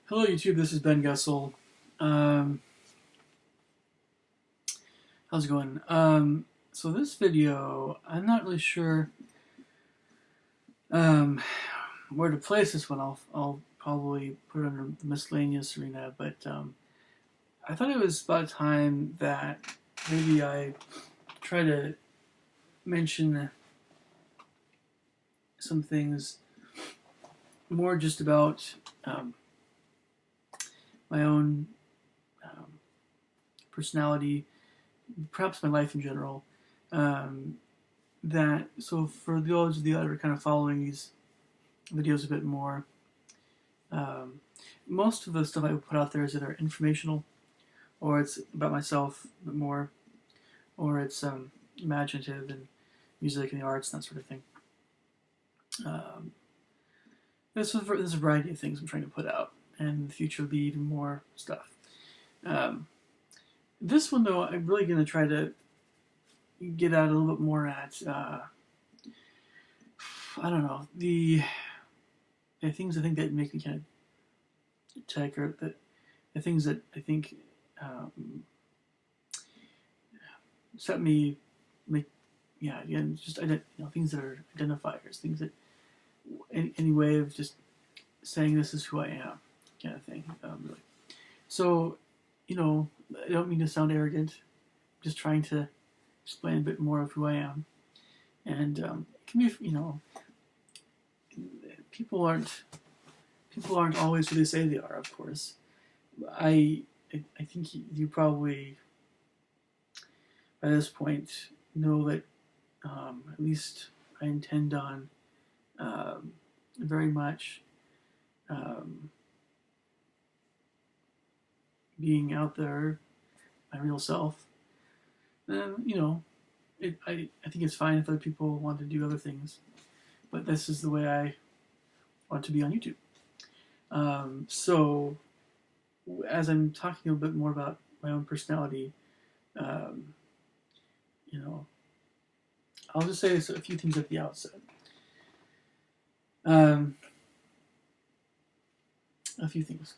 Hello YouTube, this is Ben Gussel. Um, how's it going? So this video, I'm not really sure um, where to place this one. I'll probably put it under the miscellaneous arena, but I thought it was about time that maybe I try to mention some things more just about um, my own um, personality, perhaps my life in general. Um, so for those of you that are kind of following these videos a bit more, um, most of the stuff I put out there is either informational or it's about myself a bit more, or it's imaginative and music and the arts and that sort of thing. Um, there's a variety of things I'm trying to put out, and in the future will be even more stuff. Um, this one though, I'm really going to try to get out a little bit more at I don't know, the things I think that make me kind of tech, or the things that I think um, set me make again, just things that are identifiers, things that any way of just saying this is who I am, kind of thing. Really. So, I don't mean to sound arrogant. I'm just trying to explain a bit more of who I am, and it can be, people aren't people aren't always who they say they are. Of course, I think you probably by this point know that at least I intend on very much um, being out there, my real self. And, I think it's fine if other people want to do other things, but this is the way I want to be on YouTube. So, as I'm talking a bit more about my own personality, um, you know, I'll just say a few things at the outset. Um, a few things.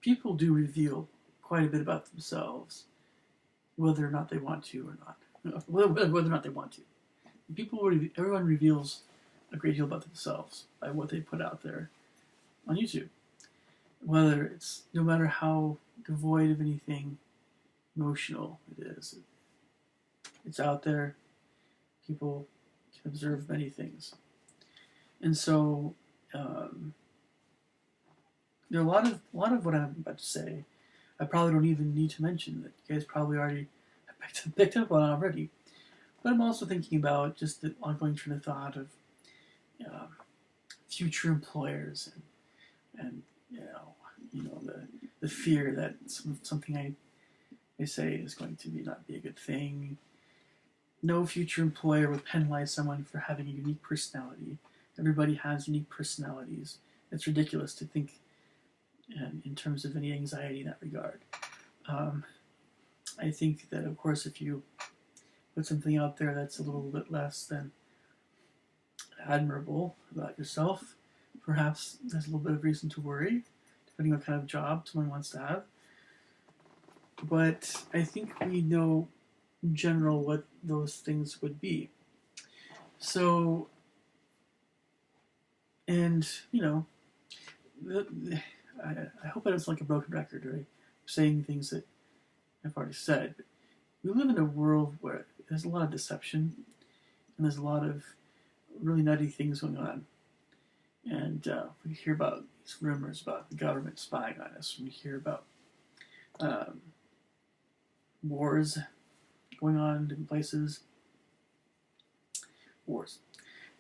People do reveal quite a bit about themselves, whether or not they want to or not. Whether or not they want to. Everyone reveals a great deal about themselves by what they put out there on YouTube. Whether it's, no matter how devoid of anything emotional it is, it's out there. People can observe many things. And so, there are a lot of what I'm about to say I probably don't even need to mention, that you guys probably already have picked up on already. But I'm also thinking about just the ongoing train of thought of um, future employers, and the fear that something I say is going to not be a good thing. No future employer would penalize someone for having a unique personality. Everybody has unique personalities. It's ridiculous to think in terms of any anxiety in that regard. Um, I think that, of course, if you put something out there that's a little bit less than admirable about yourself, perhaps there's a little bit of reason to worry, depending on what kind of job someone wants to have. But I think we know in general what those things would be. So, and I hope I don't sound like a broken record, right? Saying things that I've already said. But we live in a world where there's a lot of deception, and there's a lot of really nutty things going on. And we hear about these rumors about the government spying on us. We hear about um, wars going on in different places, wars,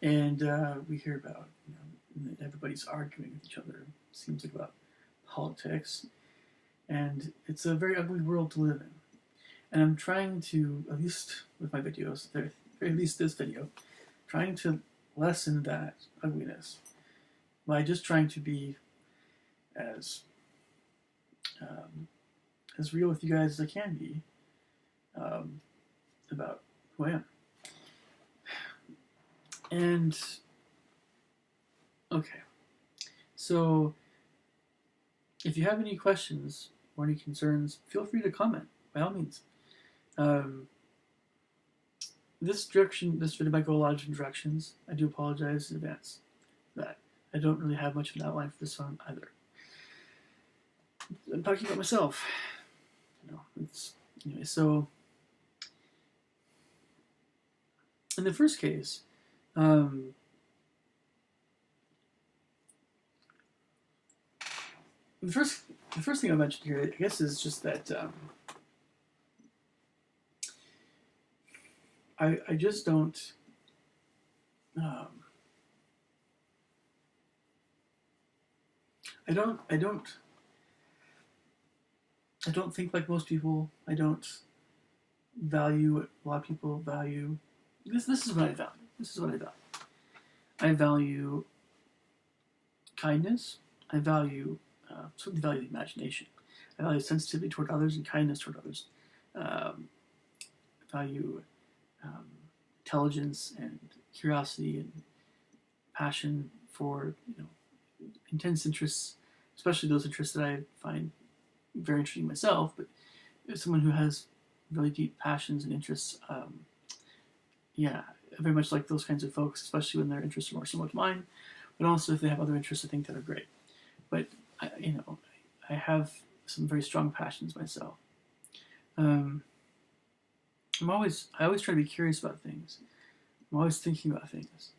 and we hear about everybody's arguing with each other. It seems like about politics, and it's a very ugly world to live in. And I'm trying to, at least with my videos, at least this video, trying to lessen that ugliness by just trying to be as um, as real with you guys as I can be um, about who I am. And okay, So if you have any questions or any concerns, feel free to comment, by all means. Um, this video might go a lot of different directions. I do apologize in advance for that. I don't really have much of an outline for this one either. I'm talking about myself. Anyway, so in the first case, the first thing I mentioned here, I guess, is just that I just don't I don't think like most people. I don't value what a lot of people value. This is what I value. This is what I value. I value kindness. I certainly value the imagination. I value sensitivity toward others and kindness toward others. I value intelligence and curiosity and passion for intense interests, especially those interests that I find very interesting myself. But as someone who has really deep passions and interests, I very much like those kinds of folks, especially when their interests are more similar to mine. But also if they have other interests, I think that are great. But I have some very strong passions myself. I always try to be curious about things. I'm always thinking about things.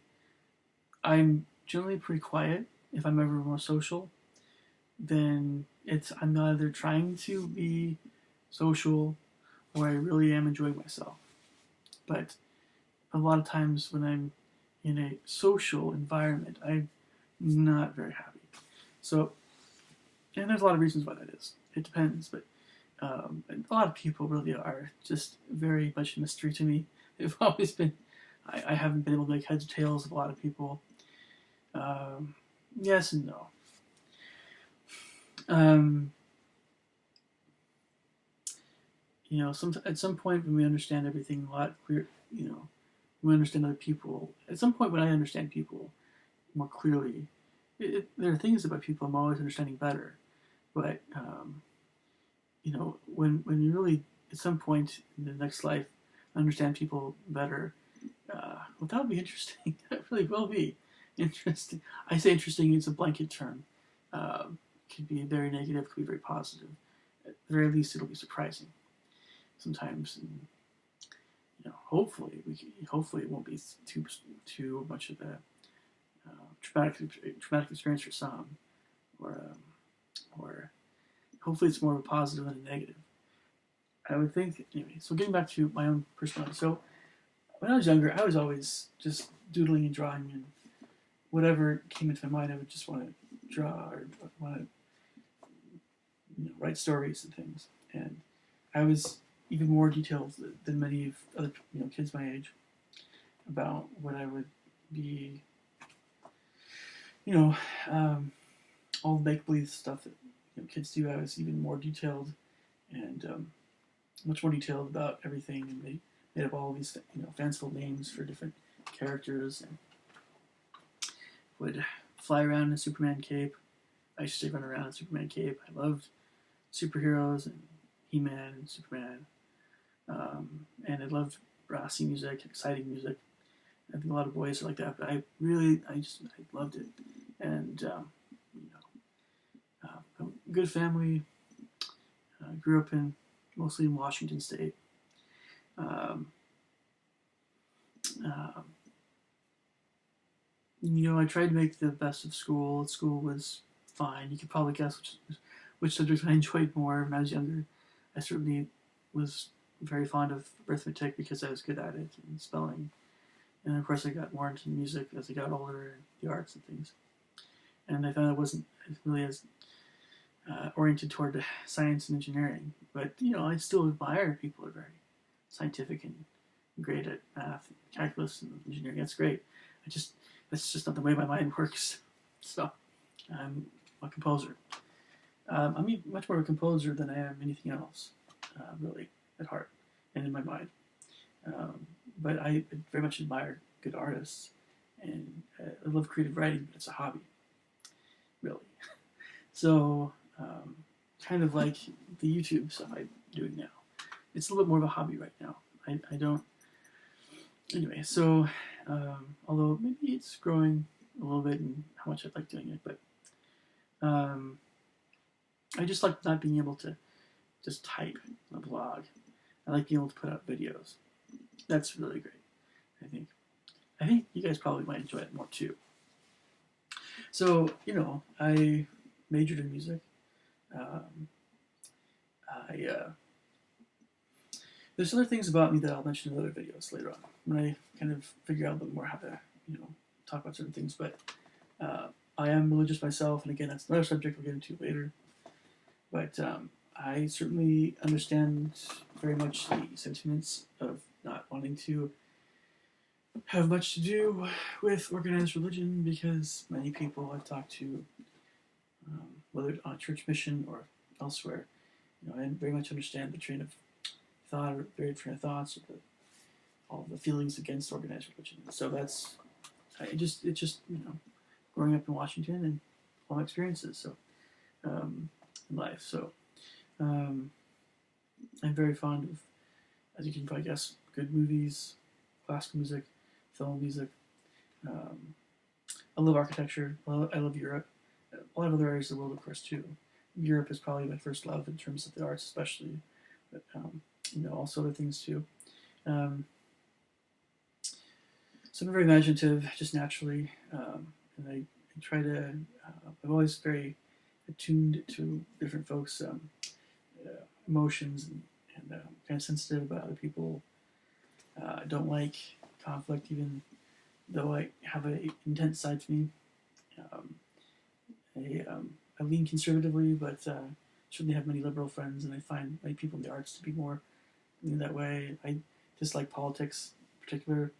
I'm generally pretty quiet. If I'm ever more social, then I'm either trying to be social or I really am enjoying myself. But a lot of times when I'm in a social environment, I'm not very happy. So, and there's a lot of reasons why that is. It depends, but a lot of people really are just very much a mystery to me. They've always been. I haven't been able to make heads or tails of a lot of people. Yes and no. At some point when we understand everything a lot clear, we understand other people. At some point when I understand people more clearly, there are things about people I'm always understanding better. But when you really at some point in the next life understand people better, well, that would be interesting. That really will be interesting. I say interesting; it's a blanket term. Could be very negative, could be very positive. At the very least, it'll be surprising sometimes, and hopefully it won't be too much of a traumatic experience for some, or hopefully it's more of a positive than a negative. I would think anyway. So getting back to my own personality. So when I was younger, I was always just doodling and drawing, and whatever came into my mind, I would just want to draw or want to write stories and things. And I was even more detailed than many of other kids my age about what I would be. All the make-believe stuff that kids do. I was even more detailed and much more detailed about everything, and they made up all these fanciful names for different characters and would fly around in a Superman cape. I used to run around in a Superman cape. I loved superheroes and He-Man and Superman, and I loved brassy music, exciting music. I think a lot of boys are like that, but I loved it. And good family. Grew up mostly in Washington State. I tried to make the best of school. School was fine. You could probably guess which subjects I enjoyed more when I was younger. I certainly was very fond of arithmetic because I was good at it, and spelling. And of course I got more into music as I got older, and the arts and things. And I found I wasn't really as oriented toward science and engineering. But, I still admire people who are very scientific and great at math and calculus and engineering. That's great. That's just not the way my mind works. So, I'm a composer. I'm much more of a composer than I am anything else, really, at heart and in my mind. But I very much admire good artists, and I love creative writing, but it's a hobby. really. So, kind of like the YouTube stuff I'm doing now. It's a little bit more of a hobby right now. I don't. Anyway, so although maybe it's growing a little bit in how much I like doing it, but um, I just like not being able to just type a blog. I like being able to put out videos. That's really great. I think. I think you guys probably might enjoy it more too. So I majored in music. Um, I There's other things about me that I'll mention in other videos later on when I kind of figure out a little more how to talk about certain things. But I am religious myself, and again, that's another subject we'll get into later. But I certainly understand very much the sentiments of not wanting to have much to do with organized religion, because many people I've talked to, whether on a church mission or elsewhere, I very much understand the train of thought or varied train of thoughts, or all the feelings against organized religion. So it's just growing up in Washington and all my experiences. So in life. So I'm very fond of, as you can probably guess, good movies, classical music, film music. I love architecture. I love Europe. A lot of other areas of the world, of course, too. Europe is probably my first love in terms of the arts, especially. But also other things too. So I'm very imaginative, just naturally, and I try to. I'm always very attuned to different folks' emotions, and kind of sensitive about other people. I don't like conflict, even though I have an intense side to me. I lean conservatively, but certainly have many liberal friends, and I find many people in the arts to be more that way. I dislike politics, in particular,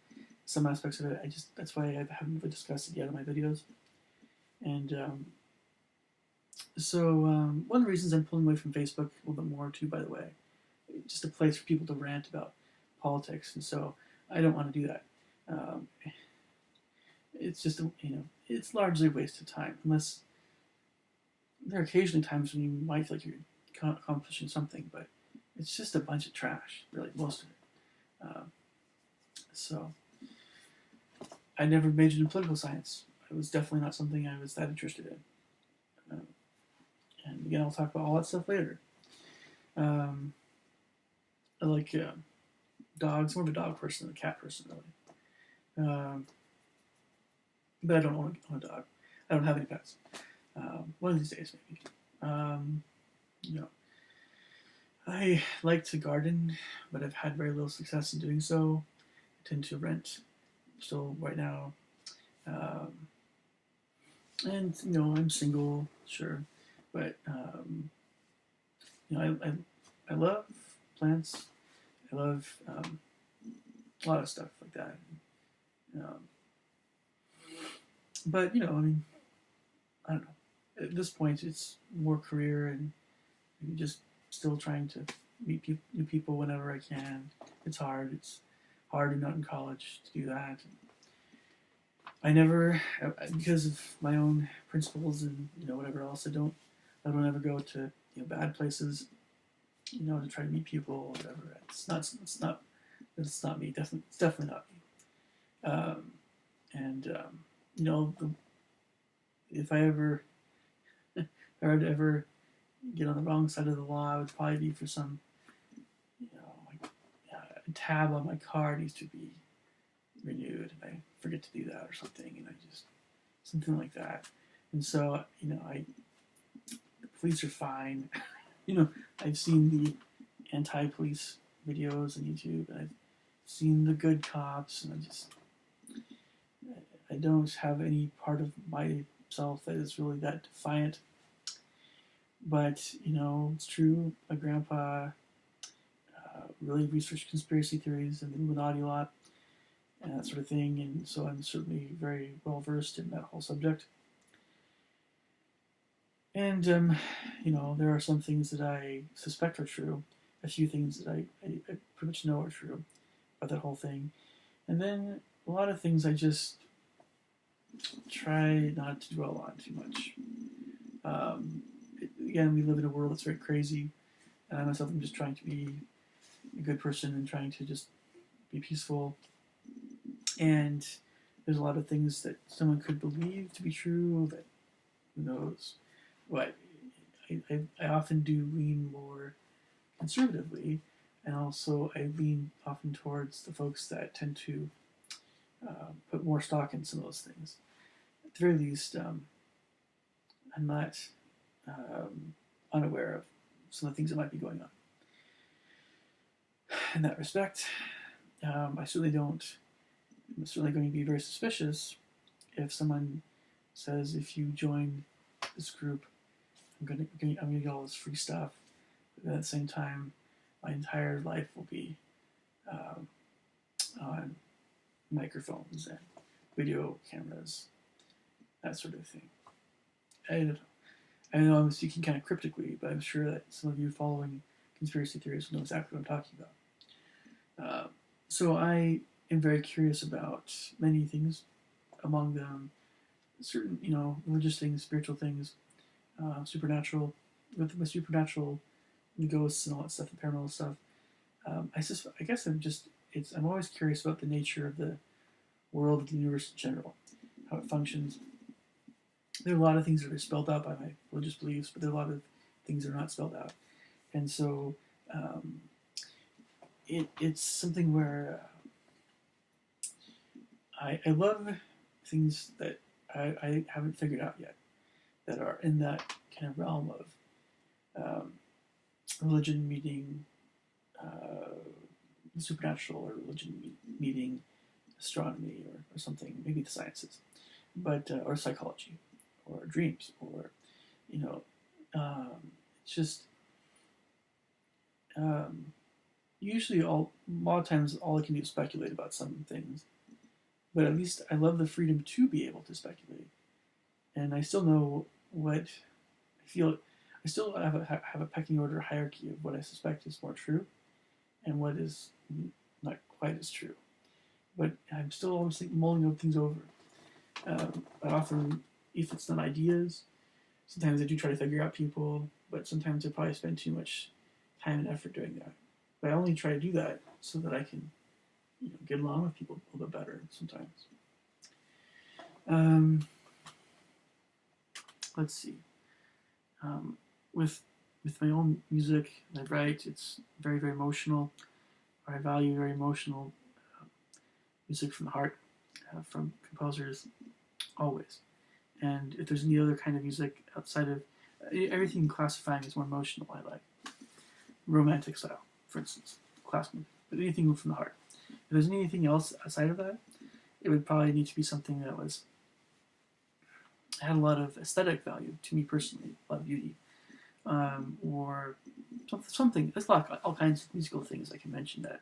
some aspects of it. That's why I haven't really discussed it yet in my videos. And so one of the reasons I'm pulling away from Facebook a little bit more too, by the way, just a place for people to rant about politics, and so I don't want to do that. It's just it's largely a waste of time, unless there are occasionally times when you might feel like you're accomplishing something, but it's just a bunch of trash, really, most of it. So I never majored in political science. It was definitely not something I was that interested in. And again, I'll talk about all that stuff later. I like dogs. I'm more of a dog person than a cat person, really. But I don't own a dog. I don't have any pets. One of these days, maybe. I like to garden, but I've had very little success in doing so. I tend to rent still right now. And I'm single, sure, but I love plants. I love a lot of stuff like that. But I don't know. At this point, it's more career and just still trying to meet new people whenever I can. It's hard. It's hard and not in college to do that. I never, because of my own principles and whatever else, I don't ever go to bad places, to try to meet people or whatever. It's not me. It's definitely not me. If I ever get on the wrong side of the law, it would probably be for some, a tab on my car needs to be renewed, and I forget to do that or something, and something like that. And so, the police are fine. I've seen the anti-police videos on YouTube, and I've seen the good cops, and I don't have any part of myself that is really that defiant. But, it's true. My grandpa really researched conspiracy theories and the Illuminati a lot and that sort of thing. And so I'm certainly very well versed in that whole subject. And, there are some things that I suspect are true. A few things that I pretty much know are true about that whole thing. And then a lot of things I just try not to dwell on too much. Again, we live in a world that's very crazy, and I myself am just trying to be a good person and trying to just be peaceful. And there's a lot of things that someone could believe to be true that who knows. But I often do lean more conservatively, and also I lean often towards the folks that tend to put more stock in some of those things. At the very least, I'm not unaware of some of the things that might be going on. In that respect, I certainly don't. I'm certainly going to be very suspicious if someone says, if you join this group, I'm going to get all this free stuff. But at the same time, my entire life will be on microphones and video cameras, that sort of thing. I know I'm speaking kind of cryptically, but I'm sure that some of you following conspiracy theories will know exactly what I'm talking about. So I am very curious about many things, among them certain, religious things, spiritual things, supernatural, with supernatural, the ghosts and all that stuff, the paranormal stuff. I guess I'm always curious about the nature of the world, of the universe in general, how it functions. There are a lot of things that are spelled out by my religious beliefs, but there are a lot of things that are not spelled out. And so it's something where I love things that I haven't figured out yet, that are in that kind of realm of religion meeting supernatural, or religion meeting astronomy, or something, maybe the sciences, but or psychology, or dreams, or it's just usually a lot of times all I can do is speculate about some things, but at least I love the freedom to be able to speculate, and I still know what I feel. I still have a pecking order hierarchy of what I suspect is more true, and what is not quite as true. But I'm still always mulling things over. I often, if it's not ideas, sometimes I do try to figure out people, but sometimes I probably spend too much time and effort doing that. But I only try to do that so that I can get along with people a little bit better sometimes. Let's see. With my own music that I write, it's very, very emotional. I value very emotional music from the heart, from composers, always. And if there's any other kind of music outside of everything classifying as more emotional, I like romantic style, for instance, classical, but anything from the heart. If there's anything else outside of that, it would probably need to be something that had a lot of aesthetic value to me personally, a lot of beauty, or something. There's all kinds of musical things I can mention that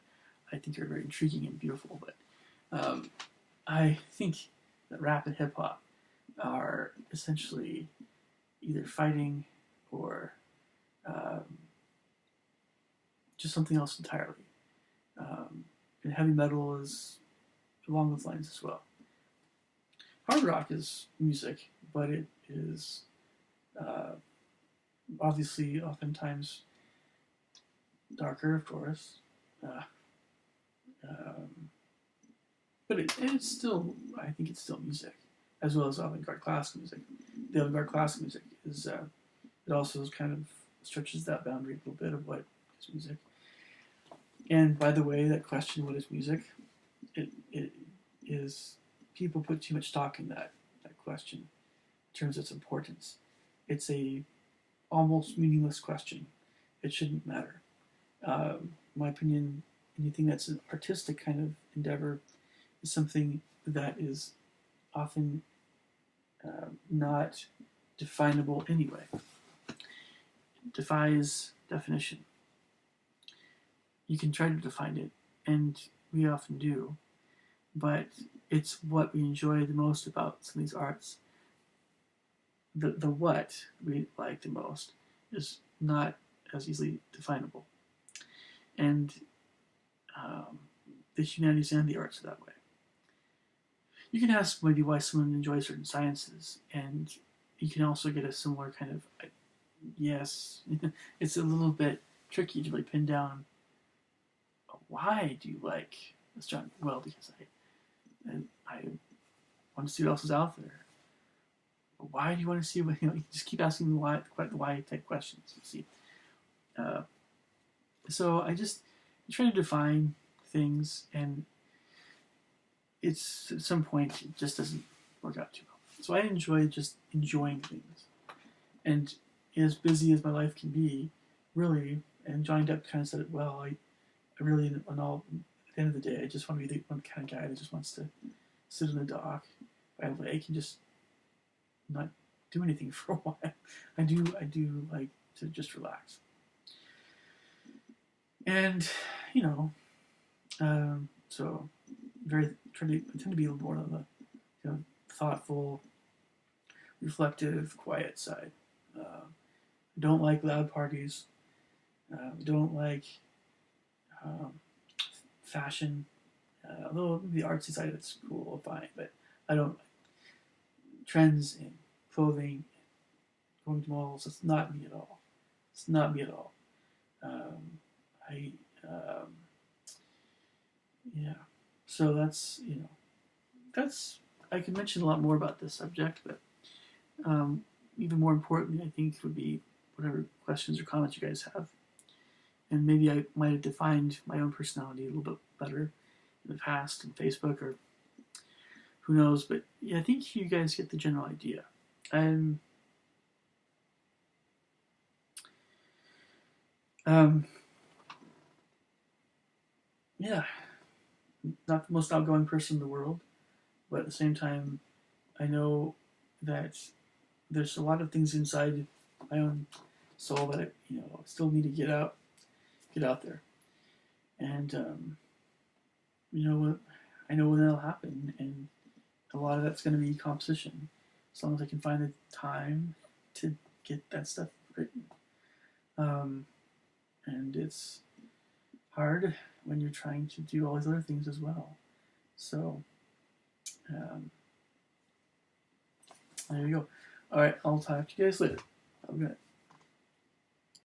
I think are very intriguing and beautiful. But I think that rap and hip hop are essentially either fighting or just something else entirely. And heavy metal is along those lines as well. Hard rock is music, but it is obviously oftentimes darker, of course. But it's still, I think it's still music, as well as avant-garde classical music. The avant-garde classical music is, it also kind of stretches that boundary a little bit of what is music. And by the way, that question, what is music? It is, people put too much stock in that question in terms of its importance. It's a almost meaningless question. It shouldn't matter. In my opinion, anything that's an artistic kind of endeavor is something that is often not definable anyway. It defies definition. You can try to define it, and we often do, but it's what we enjoy the most about some of these arts. The what we like the most is not as easily definable. And the humanities and the arts are that way. You can ask maybe why someone enjoys certain sciences, and you can also get a similar kind of yes. It's a little bit tricky to really pin down why do you like this genre? Well, because I want to see what else is out there. But why do you want to see what you just keep asking the why type questions. You see, uh, so I just try to define things, and it's at some point it just doesn't work out too well. So I enjoy just enjoying things, and as busy as my life can be, really, and Johnny Depp kind of said it well. I really, at the end of the day, I just want to be the one kind of guy that just wants to sit in the dock by a lake and just not do anything for a while. I do like to just relax, and you know, so I tend to be more on the thoughtful, reflective, quiet side. I don't like loud parties. Don't like um, fashion. Although the artsy side of it's cool, fine, but I don't trends in clothing, going to malls. It's not me at all. It's not me at all. I yeah. So that's I could mention a lot more about this subject, but even more importantly, I think would be whatever questions or comments you guys have, and maybe I might have defined my own personality a little bit better in the past in Facebook or who knows, but yeah, I think you guys get the general idea. I'm yeah, not the most outgoing person in the world, but at the same time, I know that there's a lot of things inside my own soul that I still need to get out there, and you know what, I know when that'll happen, and a lot of that's going to be composition, as long as I can find the time to get that stuff written. Um, and it's hard when you're trying to do all these other things as well. So um, there you go. All right, I'll talk to you guys later. Have a good night.